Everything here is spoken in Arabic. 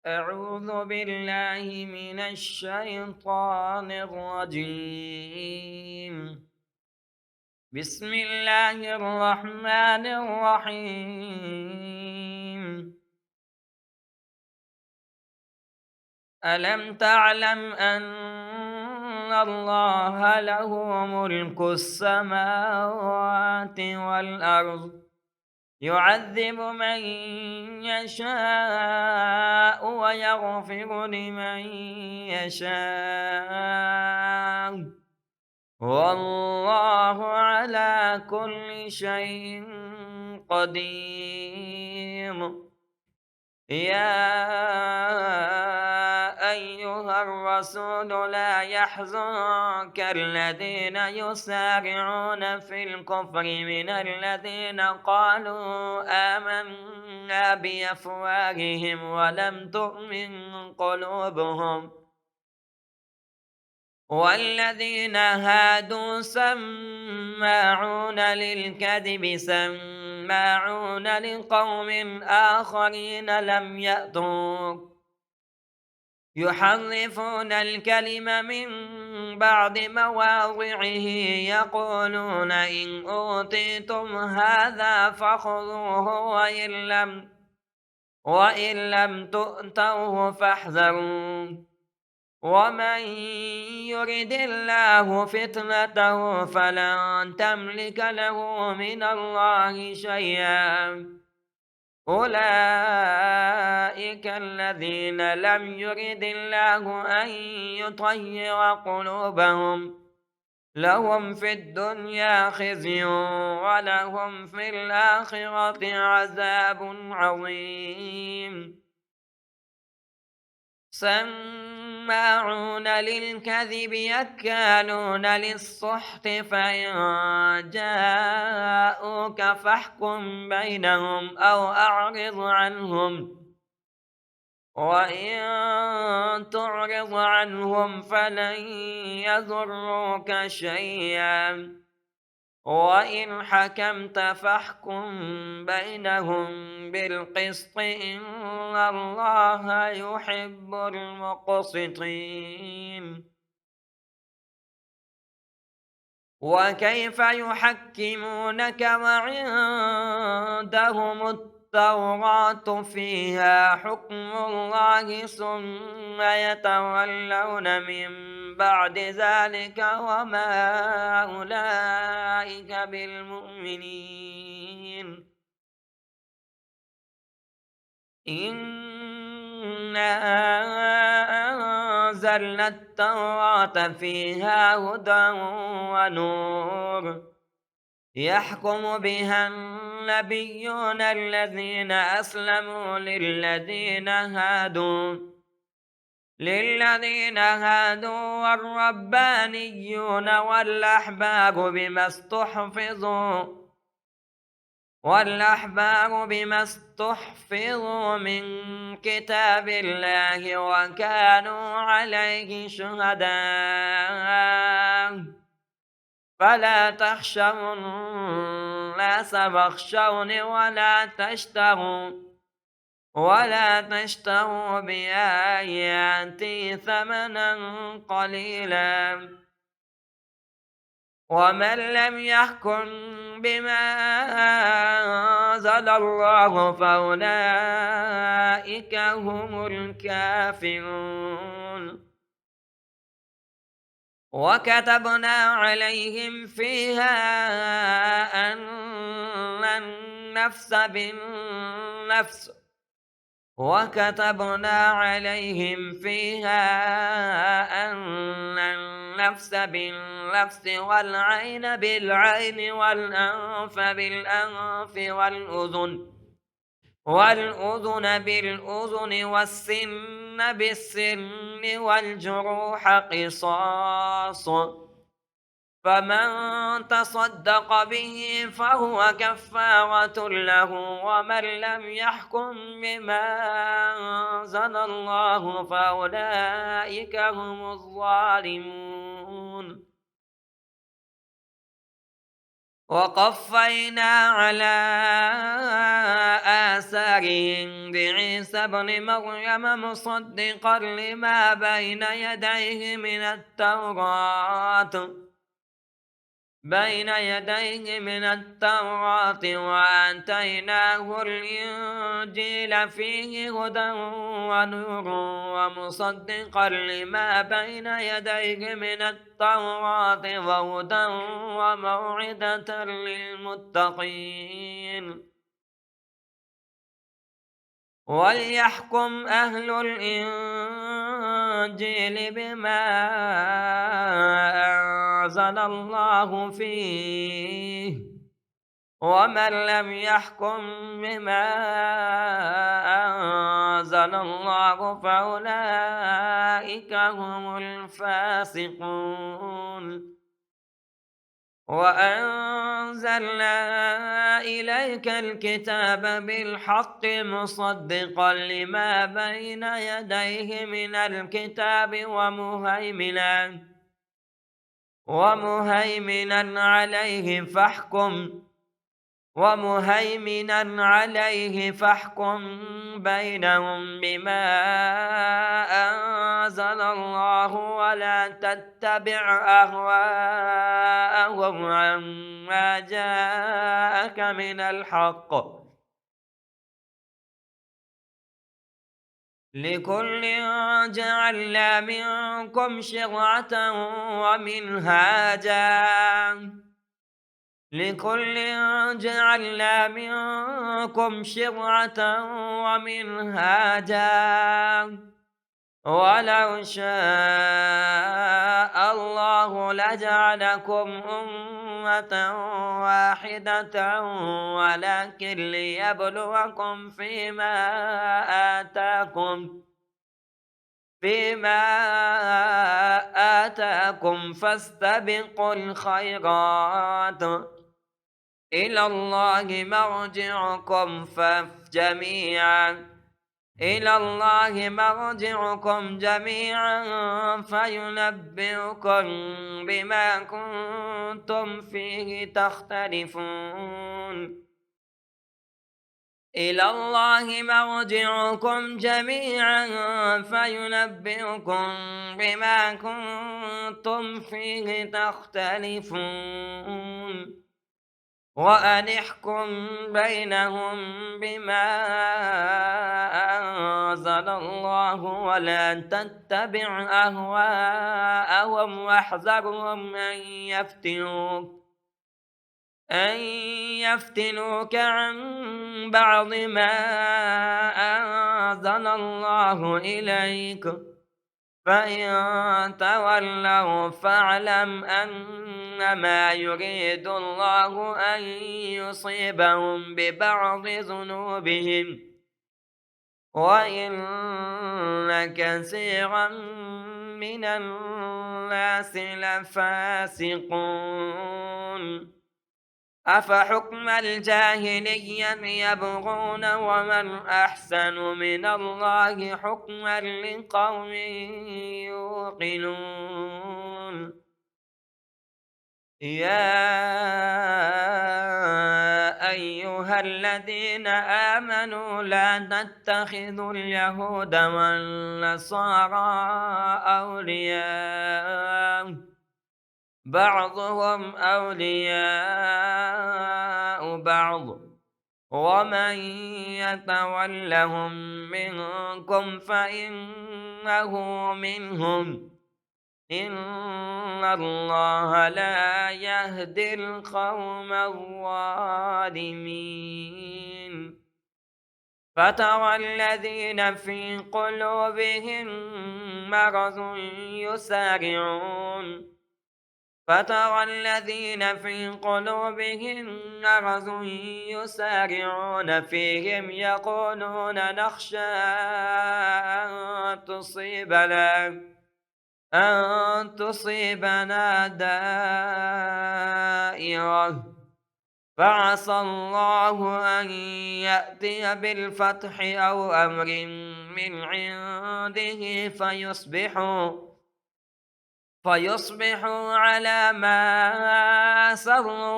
أعوذ بالله من الشيطان الرجيم. بسم الله الرحمن الرحيم. ألم تعلم أن الله له ملك السماوات والأرض، يعذب من يشاء ويغفر لمن يشاء، والله على كل شيء قدير. يا أيها الرسول لا يحزنك الذين يسارعون في الكفر من الذين قالوا آمنا بأفواههم ولم تؤمن قلوبهم، والذين هادوا سماعون للكذب سماعون لقوم آخرين لم يأتوك، يحرفون الكلم من بعد مواضعه، يقولون إن أوتيتم هذا فخذوه وإن لم تؤتوه فاحذروا، ومن يرد الله فتنته فلن تملك له من الله شيئا. أولئك الذين لم يرد الله أن يطهر قلوبهم، لهم في الدنيا خزي ولهم في الآخرة عذاب عظيم. سماعون للكذب أكالون للسحت، فإن جاءوك فاحكم بينهم أو أعرض عنهم، وإن تعرض عنهم فلن يضروك شيئا، وإن حكمت فاحكم بينهم بالقسط، إن الله يحب المقسطين. وكيف يحكمونك وعندهم التوراة فيها حكم الله ثم يتولون من بعد ذلك وما أولئك بالمؤمنين. إنا أنزلنا التوراة فيها هدى ونور، يحكم بها النبيون الذين أسلموا للذين هادوا والربانيون والأحبار بما استحفظوا من كتاب الله وكانوا عليه شهداء. فلا تخشوا الناس واخشوني ولا تشتروا بآياتي ثمنا قليلا. ومن لم يحكم بما أنزل الله فأولئك هم الكافرون. وكتبنا عليهم فيها أن النفس بالنفس وكتبنا عليهم فيها أن النفس بالنفس والعين بالعين والأنف بالأنف والأذن بالأذن والسن بالسن والجروح قصاص، فمن تصدق به فهو كفارة له، ومن لم يحكم بما أنزل الله فأولئك هم الظالمون. وقفينا على آثارهم بعيسى ابن مريم مصدقا لما بين يديه من التوراة وآتيناه الإنجيل فيه هدى ونور ومصدقا لما بين يديه من التوراة وهدى وموعظة للمتقين. وليحكم أهل الإنجيل بما أنزل الله فيه، ومن لم يحكم بما أنزل الله فأولئك هم الفاسقون. وأنزلنا إليك الكتاب بالحق مصدقا لما بين يديه من الكتاب ومهيمنا عليه فاحكم بينهم بما أنزل الله ولا تتبع أهواءهم عما جاءك من الحق. لكل جعلنا منكم شرعة ومنهاجا ولو شاء الله لجعلكم أمة واحدة ولكن ليبلوكم فيما آتاكم فاستبقوا الخيرات إلى الله مرجعكم جميعا فينبئكم بما كنتم فيه تختلفون. إلى الله مرجعكم جميعا فينبئكم بما كنتم فيه تختلفون. وأن احكم بينهم بما أنزل الله ولا تتبع أهواءهم واحذرهم أن يفتنوك عن بعض ما أنزل الله إليك، فإن تولوا فاعلم أنما يريد الله أن يصيبهم ببعض ذنوبهم وإن كثيرا من الناس لفاسقون. أفحكم الجاهلية يبغون ومن أحسن من الله حكما لقوم يوقنون. يا أيها الذين آمنوا لا تتخذوا اليهود والنصارى أولياء، بعضهم أولياء بعض، ومن يتولهم منكم فإنه منهم، إن الله لا يهدي القوم الظالمين. فترى الذين في قلوبهم مرض يسارعون فيهم يقولون نخشى أن تصيبنا دائرة، فعسى الله أن يأتي بالفتح أو أمر من عنده فيصبحوا على ما أسروا